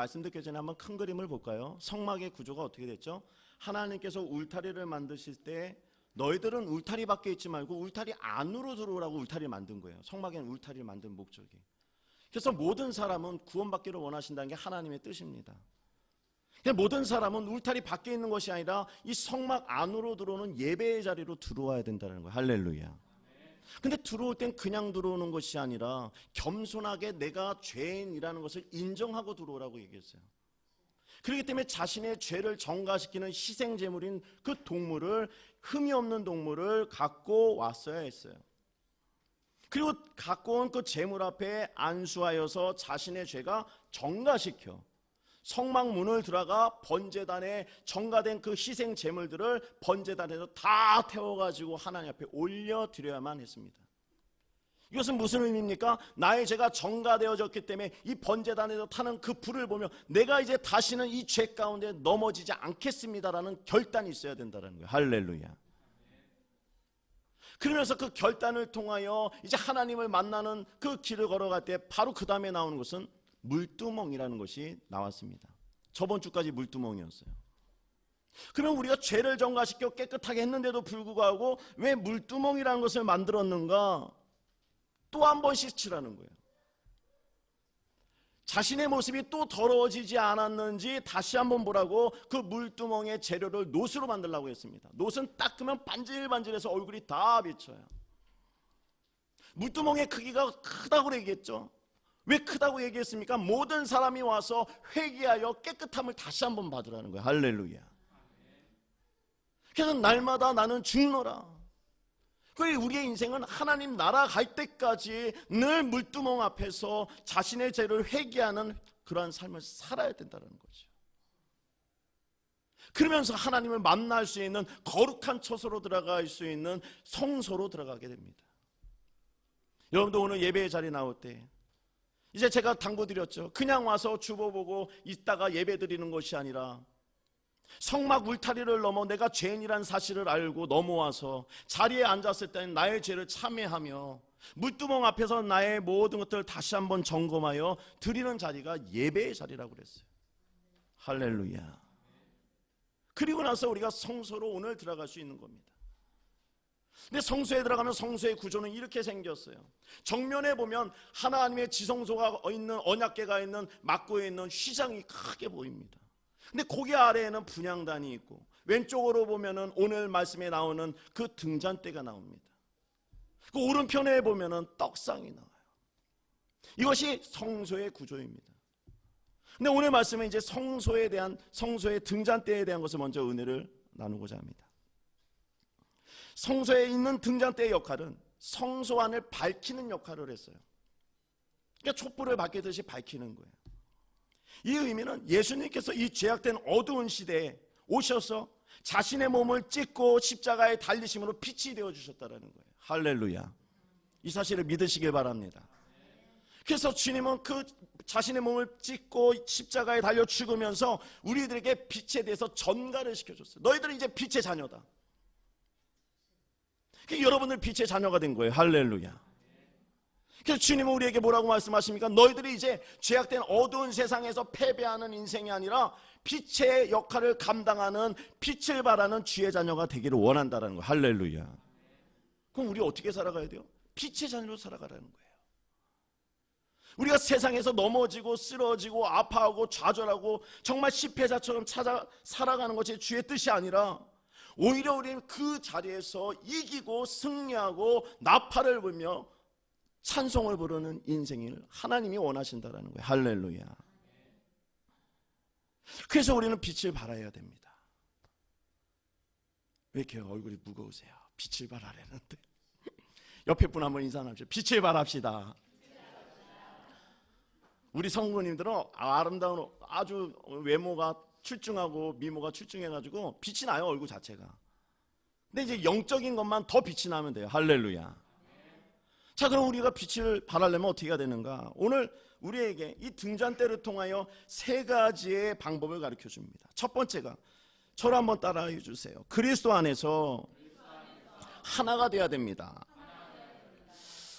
말씀 듣기 전에 한번 큰 그림을 볼까요? 성막의 구조가 어떻게 됐죠? 하나님께서 울타리를 만드실 때 너희들은 울타리 밖에 있지 말고 울타리 안으로 들어오라고 울타리를 만든 거예요. 성막에는 울타리를 만든 목적이. 그래서 모든 사람은 구원받기를 원하신다는 게 하나님의 뜻입니다. 모든 사람은 울타리 밖에 있는 것이 아니라 이 성막 안으로 들어오는 예배의 자리로 들어와야 된다는 거예요. 할렐루야. 근데 들어올 땐 그냥 들어오는 것이 아니라 겸손하게 내가 죄인이라는 것을 인정하고 들어오라고 얘기했어요. 그렇기 때문에 자신의 죄를 전가시키는 희생제물인 그 동물을, 흠이 없는 동물을 갖고 왔어야 했어요. 그리고 갖고 온 그 제물 앞에 안수하여서 자신의 죄가 전가시켜 성막 문을 들어가 번제단에 전가된 그 희생 제물들을 번제단에서 다 태워가지고 하나님 앞에 올려드려야만 했습니다. 이것은 무슨 의미입니까? 나의 죄가 전가되어졌기 때문에 이 번제단에서 타는 그 불을 보며 내가 이제 다시는 이 죄 가운데 넘어지지 않겠습니다라는 결단이 있어야 된다는 거예요. 할렐루야. 그러면서 그 결단을 통하여 이제 하나님을 만나는 그 길을 걸어갈 때 바로 그 다음에 나오는 것은 물두멍이라는 것이 나왔습니다. 저번 주까지 물두멍이었어요. 그러면 우리가 죄를 전가시켜 깨끗하게 했는데도 불구하고 왜 물두멍이라는 것을 만들었는가? 또 한 번 씻으라는 거예요. 자신의 모습이 또 더러워지지 않았는지 다시 한번 보라고 그 물두멍의 재료를 놋으로 만들려고 했습니다. 놋은 닦으면 반질반질해서 얼굴이 다 비쳐요. 물두멍의 크기가 크다고 얘기했죠. 왜 크다고 얘기했습니까? 모든 사람이 와서 회개하여 깨끗함을 다시 한번 받으라는 거예요. 할렐루야. 그래서 날마다 나는 죽노라. 그리고 우리의 인생은 하나님 나라 갈 때까지 늘 물두멍 앞에서 자신의 죄를 회개하는 그러한 삶을 살아야 된다는 거죠. 그러면서 하나님을 만날 수 있는 거룩한 처소로 들어갈 수 있는 성소로 들어가게 됩니다. 여러분도 오늘 예배의 자리에 나올 때 이제 제가 당부드렸죠. 그냥 와서 주보 보고 있다가 예배 드리는 것이 아니라 성막 울타리를 넘어 내가 죄인이란 사실을 알고 넘어와서 자리에 앉았을 때는 나의 죄를 참회하며 물두멍 앞에서 나의 모든 것들을 다시 한번 점검하여 드리는 자리가 예배의 자리라고 그랬어요. 할렐루야. 그리고 나서 우리가 성소로 오늘 들어갈 수 있는 겁니다. 근데 성소에 들어가면 성소의 구조는 이렇게 생겼어요. 정면에 보면 하나님의 지성소가 있는, 언약궤가 있는 막고에 있는 휘장이 크게 보입니다. 근데 고개 아래에는 분향단이 있고 왼쪽으로 보면은 오늘 말씀에 나오는 그 등잔대가 나옵니다. 그 오른편에 보면은 떡상이 나와요. 이것이 성소의 구조입니다. 근데 오늘 말씀은 이제 성소에 대한, 성소의 등잔대에 대한 것을 먼저 은혜를 나누고자 합니다. 성소에 있는 등잔대의 역할은 성소 안을 밝히는 역할을 했어요. 그러니까 촛불을 밝히듯이 밝히는 거예요. 이 의미는 예수님께서 이 죄악된 어두운 시대에 오셔서 자신의 몸을 찢고 십자가에 달리심으로 빛이 되어주셨다는 거예요. 할렐루야. 이 사실을 믿으시길 바랍니다. 그래서 주님은 그 자신의 몸을 찢고 십자가에 달려 죽으면서 우리들에게 빛에 대해서 전가를 시켜줬어요. 너희들은 이제 빛의 자녀다. 여러분들 빛의 자녀가 된 거예요. 할렐루야. 그래서 주님은 우리에게 뭐라고 말씀하십니까? 너희들이 이제 죄악된 어두운 세상에서 패배하는 인생이 아니라 빛의 역할을 감당하는, 빛을 발하는 주의 자녀가 되기를 원한다는 거예요. 할렐루야. 그럼 우리 어떻게 살아가야 돼요? 빛의 자녀로 살아가라는 거예요. 우리가 세상에서 넘어지고 쓰러지고 아파하고 좌절하고 정말 실패자처럼 살아가는 것이 주의 뜻이 아니라 오히려 우리는 그 자리에서 이기고 승리하고 나팔을 불며 찬송을 부르는 인생을 하나님이 원하신다는 거예요. 할렐루야. 그래서 우리는 빛을 발해야 됩니다. 왜 이렇게 얼굴이 무거우세요? 빛을 발하려는데. 옆에 분 한번 인사 나누십시오. 빛을 발합시다. 우리 성도님들은 아름다운, 아주 외모가 출중하고 미모가 출중해가지고 빛이 나요, 얼굴 자체가. 근데 이제 영적인 것만 더 빛이 나면 돼요. 할렐루야. 자, 그럼 우리가 빛을 발하려면 어떻게 해야 되는가? 오늘 우리에게 이 등잔대를 통하여 세 가지의 방법을 가르쳐 줍니다. 첫 번째가, 저를 한번 따라해 주세요. 그리스도 안에서 하나가 돼야 됩니다.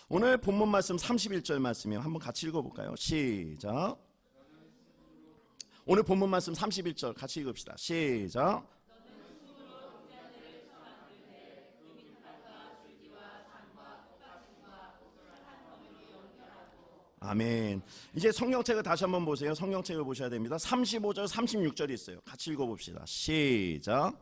오늘 본문 말씀 31절 말씀이요. 한번 같이 읽어볼까요? 시작. 오늘 본문 말씀 31절 같이 읽읍시다. 시작. 아멘. 이제 성경책을 다시 한번 보세요. 성경책을 보셔야 됩니다. 35절 36절이 있어요. 같이 읽어봅시다. 시작.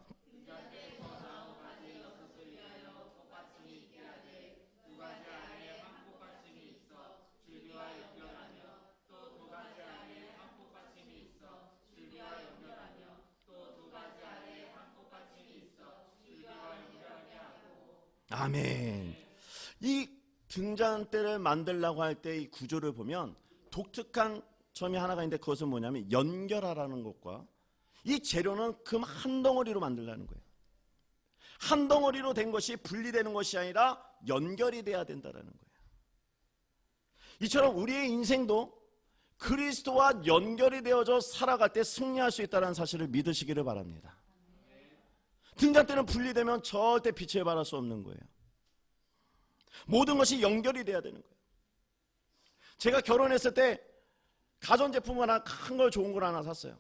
아멘. 이 등잔대를 만들려고 할 때 이 구조를 보면 독특한 점이 하나가 있는데 그것은 뭐냐면 연결하라는 것과 이 재료는 금 한 덩어리로 만들라는 거예요. 한 덩어리로 된 것이 분리되는 것이 아니라 연결이 돼야 된다는 거예요. 이처럼 우리의 인생도 그리스도와 연결이 되어져 살아갈 때 승리할 수 있다는 사실을 믿으시기를 바랍니다. 등잔대는 분리되면 절대 빛을 발할 수 없는 거예요. 모든 것이 연결이 돼야 되는 거예요. 제가 결혼했을 때 가전제품 하나 큰 걸 좋은 걸 하나 샀어요.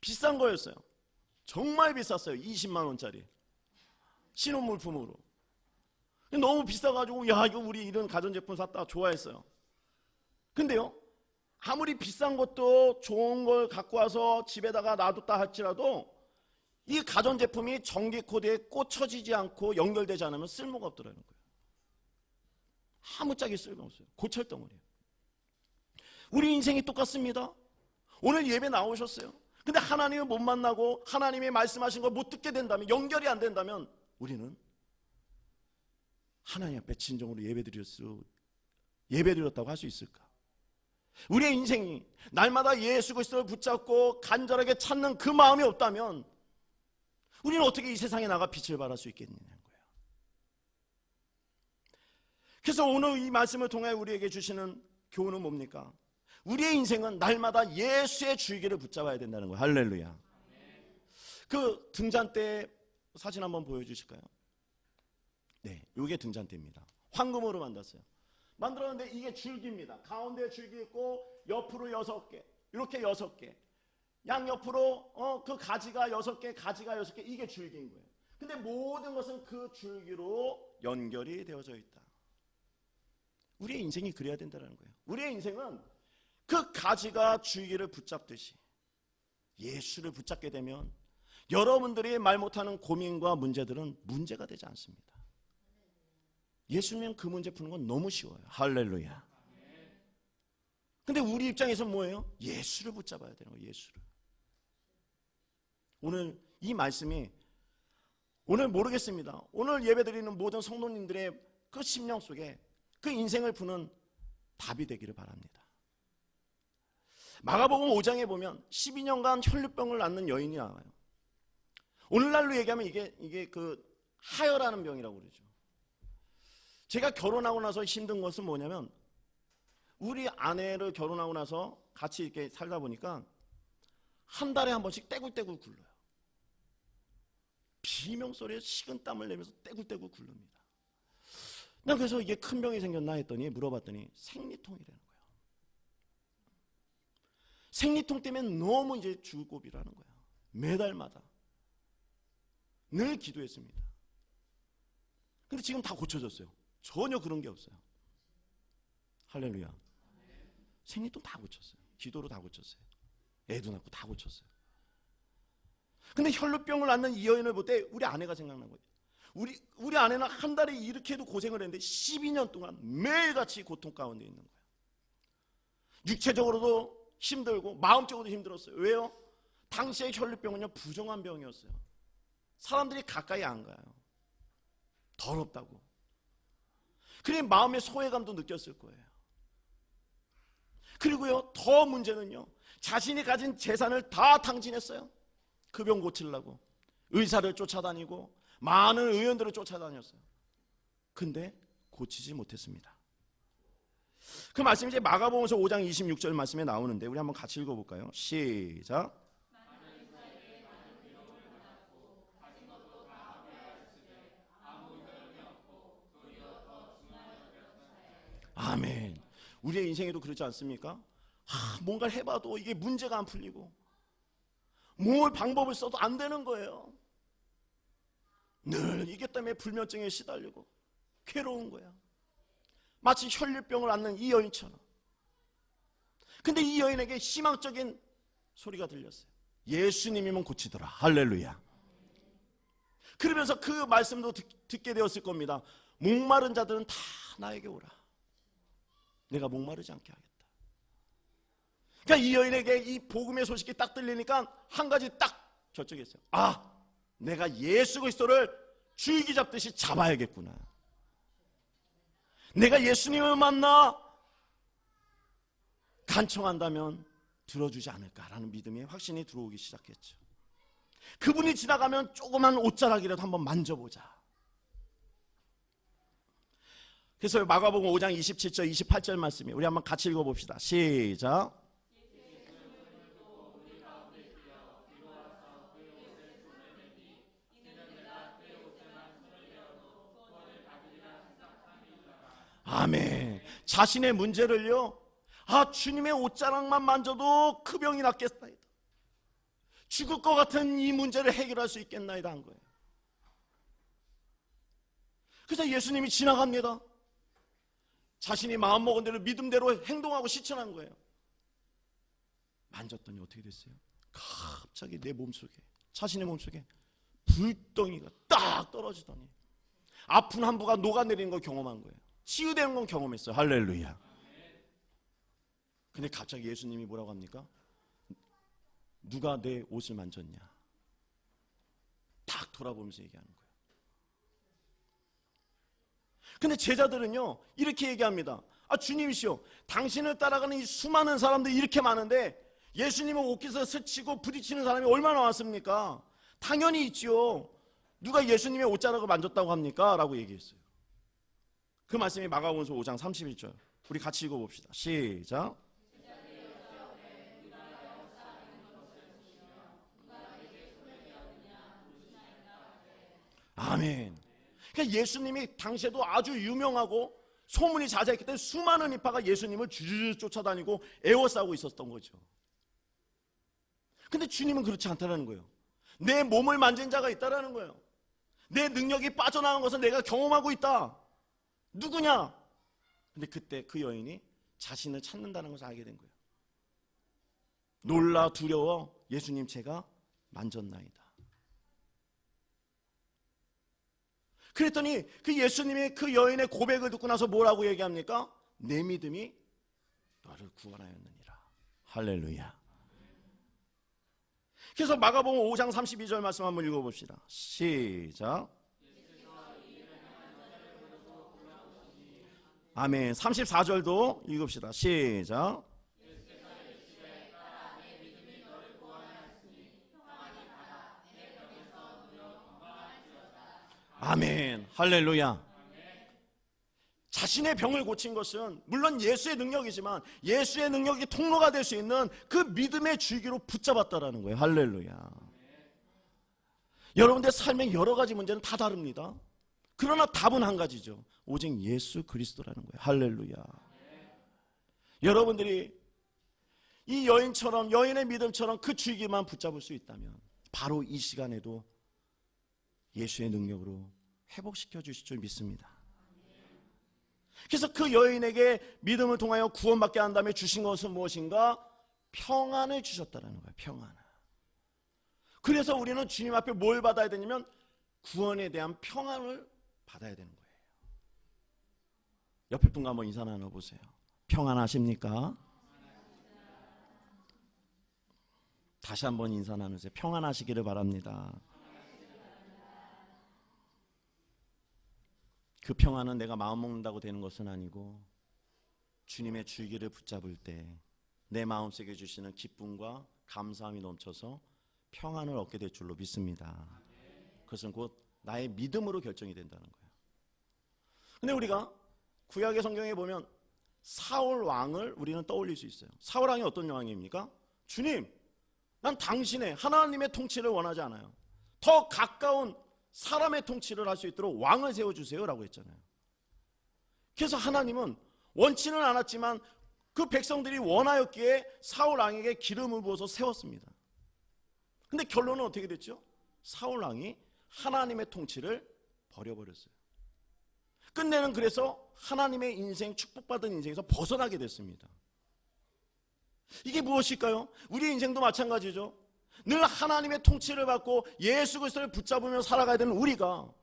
비싼 거였어요. 정말 비쌌어요. 20만 원짜리 신혼물품으로. 너무 비싸가지고 야 이거 우리 이런 가전제품 샀다 좋아했어요. 근데요 아무리 비싼 것도 좋은 걸 갖고 와서 집에다가 놔뒀다 할지라도 이 가전제품이 전기 코드에 꽂혀지지 않고 연결되지 않으면 쓸모가 없더라는 거예요. 아무짝에 쓸모없어요. 고철덩어리예요. 우리 인생이 똑같습니다. 오늘 예배 나오셨어요. 근데 하나님을 못 만나고 하나님이 말씀하신 걸 못 듣게 된다면, 연결이 안 된다면 우리는 하나님 앞에 진정으로 예배드렸다고 할 수 있을까? 우리의 인생이 날마다 예수 그리스도를 붙잡고 간절하게 찾는 그 마음이 없다면 우리는 어떻게 이 세상에 나가 빛을 발할 수 있겠느냐는 거예요. 그래서 오늘 이 말씀을 통해 우리에게 주시는 교훈은 뭡니까? 우리의 인생은 날마다 예수의 줄기를 붙잡아야 된다는 거예요. 할렐루야. 그 등잔대 사진 한번 보여주실까요? 네, 이게 등잔대입니다. 황금으로 만들었어요. 만들었는데 이게 줄기입니다. 가운데 줄기 있고 옆으로 6개, 이렇게 6개, 양옆으로 그 가지가 6개, 가지가 6개, 이게 줄기인 거예요. 근데 모든 것은 그 줄기로 연결이 되어져 있다. 우리의 인생이 그래야 된다는 거예요. 우리의 인생은 그 가지가 줄기를 붙잡듯이 예수를 붙잡게 되면 여러분들이 말 못하는 고민과 문제들은 문제가 되지 않습니다. 예수님 그 문제 푸는 건 너무 쉬워요. 할렐루야. 근데 우리 입장에서 뭐예요? 예수를 붙잡아야 되는 거예요. 예수를. 오늘 이 말씀이 오늘 모르겠습니다. 오늘 예배드리는 모든 성도님들의 그 심령 속에 그 인생을 푸는 답이 되기를 바랍니다. 마가복음 5장에 보면 12년간 혈루병을 앓는 여인이 나와요. 오늘날로 얘기하면 이게 그 하혈하는 병이라고 그러죠. 제가 결혼하고 나서 힘든 것은 뭐냐면 우리 아내를 결혼하고 나서 같이 이렇게 살다 보니까 한 달에 한 번씩 떼굴떼굴 굴러요. 비명소리에 식은땀을 내면서 떼굴떼굴 굴릅니다. 난 그래서 이게 큰 병이 생겼나 했더니 물어봤더니 생리통이라는 거예요. 생리통 때문에 너무 이제 죽을 고비라는 거예요. 매달마다 늘 기도했습니다. 근데 지금 다 고쳐졌어요. 전혀 그런 게 없어요. 할렐루야. 생리통 다 고쳤어요. 기도로 다 고쳤어요. 애도 낳고 다 고쳤어요. 근데 혈루병을 앓는 이 여인을 볼 때 우리 아내가 생각난 거예요. 우리 아내는 한 달에 이렇게도 고생을 했는데 12년 동안 매일같이 고통 가운데 있는 거예요. 육체적으로도 힘들고 마음적으로도 힘들었어요. 왜요? 당시의 혈루병은요 부정한 병이었어요. 사람들이 가까이 안 가요. 더럽다고. 그래 마음의 소외감도 느꼈을 거예요. 그리고요 더 문제는요 자신이 가진 재산을 다 탕진했어요. 그 병 고치려고 의사를 쫓아다니고 많은 의원들을 쫓아다녔어요. 근데 고치지 못했습니다. 그 말씀이 이제 마가복음서 5장 26절 말씀에 나오는데 우리 한번 같이 읽어볼까요? 시작. 아멘. 우리의 인생에도 그렇지 않습니까? 뭔가를 해봐도 이게 문제가 안 풀리고 뭘 방법을 써도 안 되는 거예요. 늘 이게 때문에 불면증에 시달리고 괴로운 거야. 마치 혈류병을 앓는 이 여인처럼. 근데 이 여인에게 희망적인 소리가 들렸어요. 예수님이면 고치더라. 할렐루야. 그러면서 그 말씀도 듣게 되었을 겁니다. 목마른 자들은 다 나에게 오라. 내가 목마르지 않게 하겠다. 그러니까 이 여인에게 이 복음의 소식이 딱 들리니까 한 가지 딱 결정했어요. 아, 내가 예수 그리스도를 줄기 잡듯이 잡아야겠구나. 내가 예수님을 만나 간청한다면 들어주지 않을까라는 믿음의 확신이 들어오기 시작했죠. 그분이 지나가면 조그만 옷자락이라도 한번 만져보자. 그래서 마가복음 5장 27절 28절 말씀이 우리 한번 같이 읽어봅시다. 시작. 아멘. 자신의 문제를요, 아, 주님의 옷자락만 만져도 그 병이 낫겠나이다. 죽을 것 같은 이 문제를 해결할 수 있겠나이다 한 거예요. 그래서 예수님이 지나갑니다. 자신이 마음먹은 대로 믿음대로 행동하고 실천한 거예요. 만졌더니 어떻게 됐어요? 갑자기 내 몸속에, 자신의 몸속에 불덩이가 딱 떨어지더니 아픈 한부가 녹아내리는 걸 경험한 거예요. 치유되는 건 경험했어요. 할렐루야. 근데 갑자기 예수님이 뭐라고 합니까? 누가 내 옷을 만졌냐? 딱 돌아보면서 얘기하는 거예요. 근데 제자들은요, 이렇게 얘기합니다. 아, 주님이시여, 당신을 따라가는 이 수많은 사람들이 이렇게 많은데 예수님은 옷깃을 스치고 부딪히는 사람이 얼마나 많습니까? 당연히 있지요. 누가 예수님의 옷자락을 만졌다고 합니까? 라고 얘기했어요. 그 말씀이 마가복음 5장 31절. 우리 같이 읽어봅시다. 시작. 아멘. 그러니까 예수님이 당시에도 아주 유명하고 소문이 자자했기 때문에 수많은 이파가 예수님을 주르르 쫓아다니고 애워싸고 있었던 거죠. 근데 주님은 그렇지 않다는 거예요. 내 몸을 만진 자가 있다라는 거예요. 내 능력이 빠져나간 것을 내가 경험하고 있다. 누구냐? 근데 그때 그 여인이 자신을 찾는다는 것을 알게 된 거예요. 놀라 두려워 예수님 제가 만졌나이다. 그랬더니 그 예수님이 그 여인의 고백을 듣고 나서 뭐라고 얘기합니까? 내 믿음이 너를 구원하였느니라. 할렐루야. 그래서 마가복음 5장 32절 말씀 한번 읽어봅시다. 시작. 아멘. 34절도 읽읍시다. 시작. 아멘. 할렐루야. 자신의 병을 고친 것은 물론 예수의 능력이지만 예수의 능력이 통로가 될 수 있는 그 믿음의 줄기로 붙잡았다라는 거예요. 할렐루야. 여러분들 삶의 여러 가지 문제는 다 다릅니다. 그러나 답은 한 가지죠. 오직 예수 그리스도라는 거예요. 할렐루야. 여러분들이 이 여인처럼, 여인의 믿음처럼 그 줄기만 붙잡을 수 있다면 바로 이 시간에도 예수의 능력으로 회복시켜 주실 줄 믿습니다. 그래서 그 여인에게 믿음을 통하여 구원받게 한 다음에 주신 것은 무엇인가? 평안을 주셨다는 거예요. 평안을. 그래서 우리는 주님 앞에 뭘 받아야 되냐면 구원에 대한 평안을 받아야 되는 거예요. 옆에 분과 한번 인사 나눠보세요. 평안하십니까? 다시 한번 인사 나누세요. 평안하시기를 바랍니다. 그 평안은 내가 마음먹는다고 되는 것은 아니고 주님의 줄기를 붙잡을 때 내 마음속에 주시는 기쁨과 감사함이 넘쳐서 평안을 얻게 될 줄로 믿습니다. 그것은 곧 나의 믿음으로 결정이 된다는 거예요. 근데 우리가 구약의 성경에 보면 사울 왕을 우리는 떠올릴 수 있어요. 사울 왕이 어떤 왕입니까? 주님, 난 당신의 하나님의 통치를 원하지 않아요. 더 가까운 사람의 통치를 할 수 있도록 왕을 세워주세요 라고 했잖아요. 그래서 하나님은 원치는 않았지만 그 백성들이 원하였기에 사울 왕에게 기름을 부어서 세웠습니다. 근데 결론은 어떻게 됐죠? 사울 왕이 하나님의 통치를 버려버렸어요. 끝내는 그래서 하나님의 인생, 축복받은 인생에서 벗어나게 됐습니다. 이게 무엇일까요? 우리의 인생도 마찬가지죠. 늘 하나님의 통치를 받고 예수 그리스도를 붙잡으며 살아가야 되는 우리가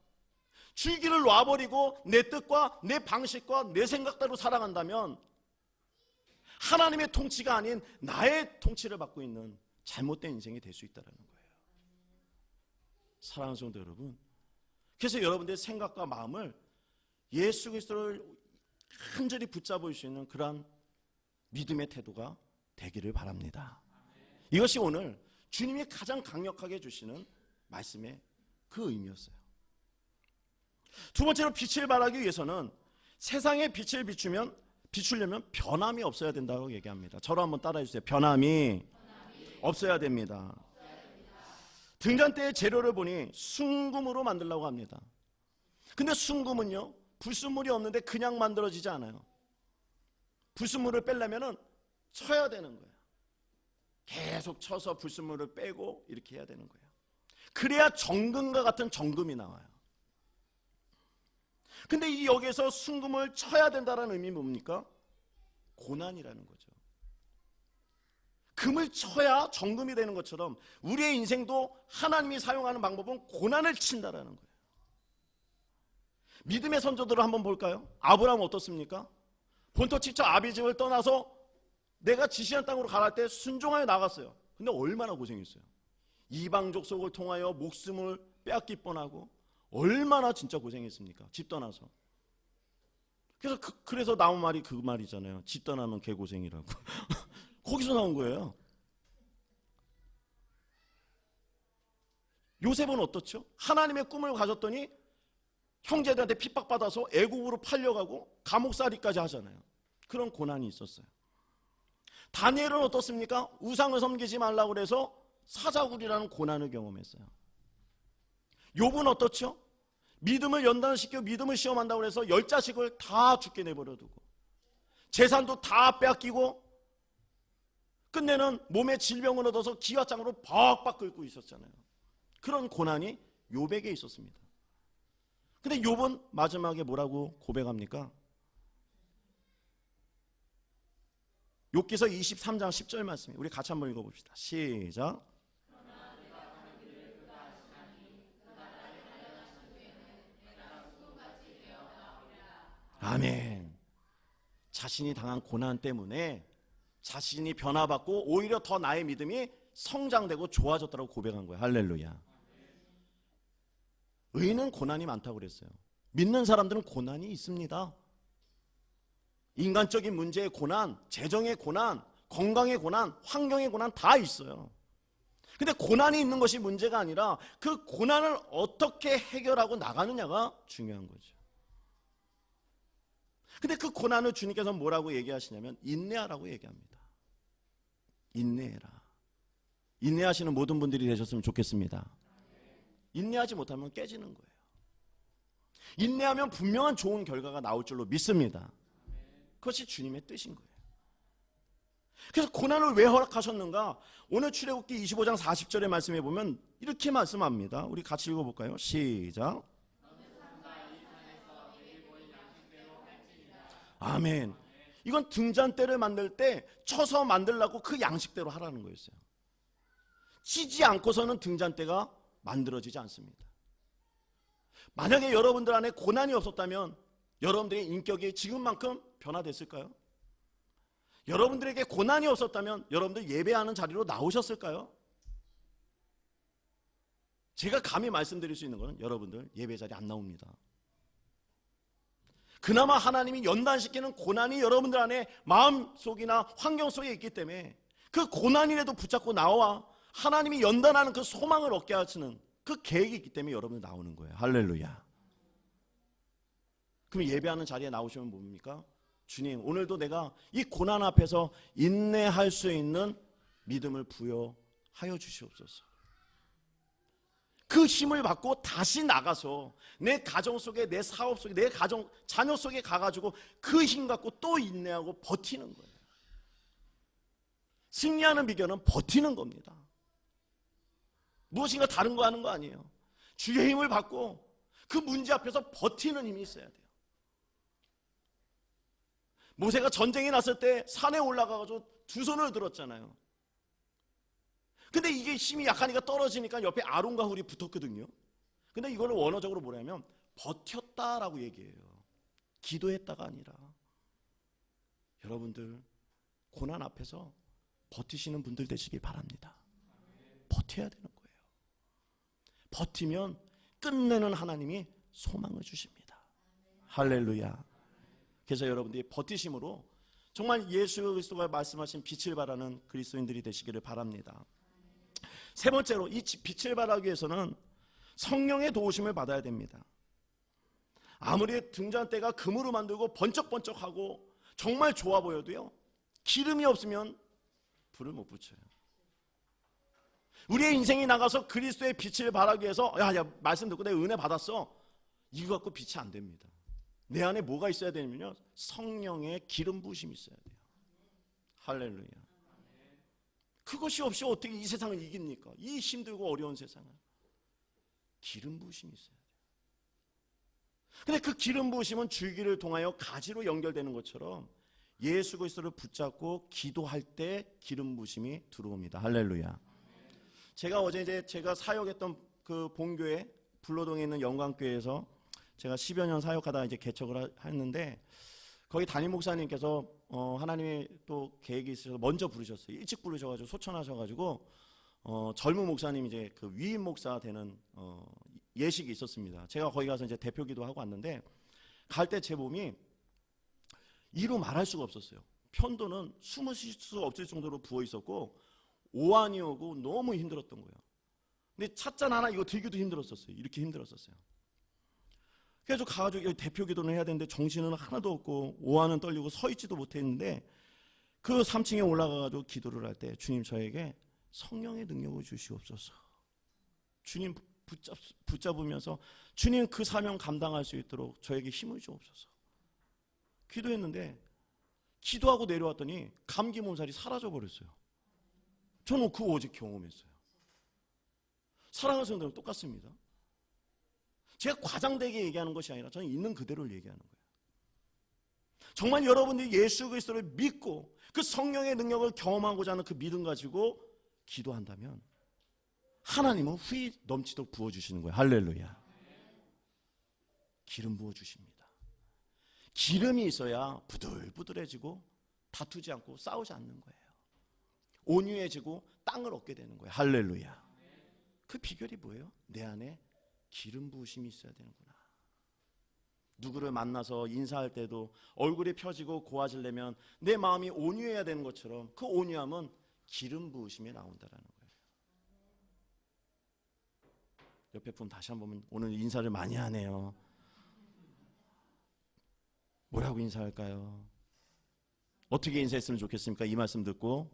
줄기를 놔버리고 내 뜻과 내 방식과 내 생각대로 살아간다면 하나님의 통치가 아닌 나의 통치를 받고 있는 잘못된 인생이 될 수 있다는 거예요. 사랑하는 성도 여러분, 그래서 여러분들의 생각과 마음을 예수 그리스도를 간절히 붙잡을 수 있는 그러한 믿음의 태도가 되기를 바랍니다. 이것이 오늘 주님이 가장 강력하게 주시는 말씀의 그 의미였어요. 두 번째로 빛을 발하기 위해서는 세상에 빛을 비추려면 변함이 없어야 된다고 얘기합니다. 저로 한번 따라해 주세요. 변함이 없어야 됩니다. 등잔대의 재료를 보니 순금으로 만들려고 합니다. 근데 순금은요, 불순물이 없는데 그냥 만들어지지 않아요. 불순물을 빼려면 쳐야 되는 거예요. 계속 쳐서 불순물을 빼고 이렇게 해야 되는 거예요. 그래야 정금과 같은 정금이 나와요. 근데 이 여기에서 순금을 쳐야 된다는 의미는 뭡니까? 고난이라는 거죠. 금을 쳐야 정금이 되는 것처럼 우리의 인생도 하나님이 사용하는 방법은 고난을 친다라는 거예요. 믿음의 선조들을 한번 볼까요? 아브라함은 어떻습니까? 본토 친척 아비집을 떠나서 내가 지시한 땅으로 가랄 때 순종하여 나갔어요. 근데 얼마나 고생했어요. 이방 족속을 통하여 목숨을 빼앗길 뻔하고 얼마나 진짜 고생했습니까? 집 떠나서. 그래서 나온 말이 그 말이잖아요. 집 떠나면 개고생이라고. 거기서 나온 거예요. 요셉은 어떻죠? 하나님의 꿈을 가졌더니 형제들한테 핍박받아서 애국으로 팔려가고 감옥살이까지 하잖아요. 그런 고난이 있었어요. 다니엘은 어떻습니까? 우상을 섬기지 말라고 그래서 사자굴이라는 고난을 경험했어요. 욥은 어떻죠? 믿음을 연단시켜 믿음을 시험한다고 해서 10자식을 다 죽게 내버려두고 재산도 다 빼앗기고 끝내는 몸에 질병을 얻어서 기와장으로 벅벅 끓고 있었잖아요. 그런 고난이 욥에게 있었습니다. 근데 욥은 마지막에 뭐라고 고백합니까? 욥기서 23장 10절 말씀이에요. 우리 같이 한번 읽어봅시다. 시작. 아멘. 자신이 당한 고난 때문에 자신이 변화받고 오히려 더 나의 믿음이 성장되고 좋아졌다고 고백한 거예요. 할렐루야. 의인은 고난이 많다고 그랬어요. 믿는 사람들은 고난이 있습니다. 인간적인 문제의 고난, 재정의 고난, 건강의 고난, 환경의 고난 다 있어요. 근데 고난이 있는 것이 문제가 아니라 그 고난을 어떻게 해결하고 나가느냐가 중요한 거죠. 근데 그 고난을 주님께서 뭐라고 얘기하시냐면 인내하라고 얘기합니다. 인내해라. 인내하시는 모든 분들이 되셨으면 좋겠습니다. 인내하지 못하면 깨지는 거예요. 인내하면 분명한 좋은 결과가 나올 줄로 믿습니다. 그것이 주님의 뜻인 거예요. 그래서 고난을 왜 허락하셨는가? 오늘 출애굽기 25장 40절의 말씀에 보면 이렇게 말씀합니다. 우리 같이 읽어볼까요? 시작. 아멘. 이건 등잔대를 만들 때 쳐서 만들라고 그 양식대로 하라는 거였어요. 치지 않고서는 등잔대가 만들어지지 않습니다. 만약에 여러분들 안에 고난이 없었다면 여러분들의 인격이 지금만큼 변화됐을까요? 여러분들에게 고난이 없었다면 여러분들 예배하는 자리로 나오셨을까요? 제가 감히 말씀드릴 수 있는 것은 여러분들 예배 자리 안 나옵니다. 그나마 하나님이 연단시키는 고난이 여러분들 안에 마음속이나 환경 속에 있기 때문에 그 고난이라도 붙잡고 나와 하나님이 연단하는 그 소망을 얻게 하시는 그 계획이 있기 때문에 여러분들 나오는 거예요. 할렐루야. 그럼 예배하는 자리에 나오시면 뭡니까? 주님, 오늘도 내가 이 고난 앞에서 인내할 수 있는 믿음을 부여하여 주시옵소서. 그 힘을 받고 다시 나가서 내 가정 속에, 내 사업 속에, 내 가정, 자녀 속에 가가지고 그 힘 갖고 또 인내하고 버티는 거예요. 승리하는 비결은 버티는 겁니다. 무엇인가 다른 거 하는 거 아니에요. 주의 힘을 받고 그 문제 앞에서 버티는 힘이 있어야 돼요. 모세가 전쟁이 났을 때 산에 올라가가지고 두 손을 들었잖아요. 근데 이게 힘이 약하니까 떨어지니까 옆에 아론과 훌이 붙었거든요. 근데 이거를 원어적으로 뭐냐면 버텼다라고 얘기해요. 기도했다가 아니라. 여러분들 고난 앞에서 버티시는 분들 되시길 바랍니다. 버텨야 되는 거예요. 버티면 끝내는 하나님이 소망을 주십니다. 할렐루야. 그래서 여러분들이 버티심으로 정말 예수 그리스도가 말씀하신 빛을 발하는 그리스도인들이 되시기를 바랍니다. 세 번째로 이 빛을 발하기 위해서는 성령의 도우심을 받아야 됩니다. 아무리 등잔대가 금으로 만들고 번쩍번쩍하고 정말 좋아 보여도요, 기름이 없으면 불을 못 붙여요. 우리의 인생이 나가서 그리스도의 빛을 발하기 위해서 야 말씀 듣고 내가 은혜 받았어, 이거 갖고 빛이 안 됩니다. 내 안에 뭐가 있어야 되냐면요, 성령의 기름 부으심이 있어야 돼요. 할렐루야. 그것이 없이 어떻게 이 세상을 이깁니까? 이 힘들고 어려운 세상을. 기름 부으심이 있어야 돼요. 근데 그 기름 부으심은 줄기를 통하여 가지로 연결되는 것처럼 예수 그리스도를 붙잡고 기도할 때 기름 부으심이 들어옵니다. 할렐루야. 제가 어제 제가 사역했던 그 본교회 불로동에 있는 영광교회에서 제가 10여 년 사역하다 이제 개척을 했는데, 거기 담임 목사님께서 하나님의 또 계획이 있으셔서 먼저 부르셨어요. 일찍 부르셔가지고 소천하셔가지고 젊은 목사님 이제 그 위임 목사 되는 예식이 있었습니다. 제가 거기 가서 이제 대표기도 하고 왔는데, 갈 때 제 몸이 이루 말할 수가 없었어요. 편도는 숨을 쉴 수 없을 정도로 부어 있었고 오한이 오고 너무 힘들었던 거예요. 근데 찻잔 하나 이거 들기도 힘들었었어요. 이렇게 힘들었었어요. 그래서 가가지고 여기 대표 기도는 해야 되는데 정신은 하나도 없고 오한은 떨리고 서 있지도 못했는데, 그 3층에 올라가가지고 기도를 할 때 주님 저에게 성령의 능력을 주시옵소서. 주님 붙잡으면서 주님 그 사명 감당할 수 있도록 저에게 힘을 주옵소서. 기도했는데 기도하고 내려왔더니 감기 몸살이 사라져버렸어요. 저는 그 어제 경험했어요. 사랑하는 성도는 똑같습니다. 제가 과장되게 얘기하는 것이 아니라 저는 있는 그대로를 얘기하는 거예요. 정말 여러분들이 예수 그리스도를 믿고 그 성령의 능력을 경험하고자 하는 그 믿음 가지고 기도한다면 하나님은 후히 넘치도록 부어주시는 거예요. 할렐루야. 기름 부어주십니다. 기름이 있어야 부들부들해지고 다투지 않고 싸우지 않는 거예요. 온유해지고 땅을 얻게 되는 거예요. 할렐루야. 그 비결이 뭐예요? 내 안에 기름 부으심이 있어야 되는구나. 누구를 만나서 인사할 때도 얼굴이 펴지고 고와지려면 내 마음이 온유해야 되는 것처럼 그 온유함은 기름 부으심이 나온다라는 거예요. 옆에 분 다시 한번 보면 오늘 인사를 많이 하네요. 뭐라고 인사할까요? 어떻게 인사했으면 좋겠습니까? 이 말씀 듣고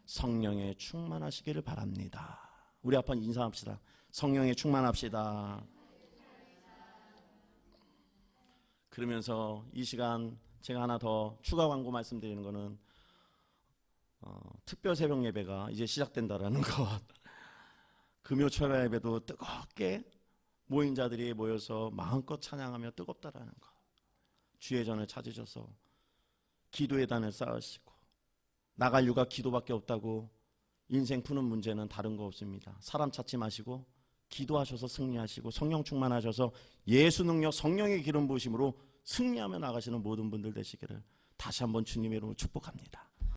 성령에 충만하시기를 바랍니다. 우리 한번 인사합시다. 성령에 충만합시다. 그러면서 이 시간 제가 하나 더 추가 광고 말씀드리는 거는 특별 새벽 예배가 이제 시작된다라는 것. 금요 철야 예배도 뜨겁게 모인 자들이 모여서 마음껏 찬양하며 뜨겁다라는 것. 주의 전을 찾으셔서 기도의 단을 쌓으시고, 나갈 이유가 기도밖에 없다고 인생 푸는 문제는 다른 거 없습니다. 사람 찾지 마시고 기도하셔서 승리하시고 성령 충만하셔서 예수 능력 성령의 기름 부으심으로 승리하며 나가시는 모든 분들 되시기를 다시 한번 주님의 이름으로 축복합니다.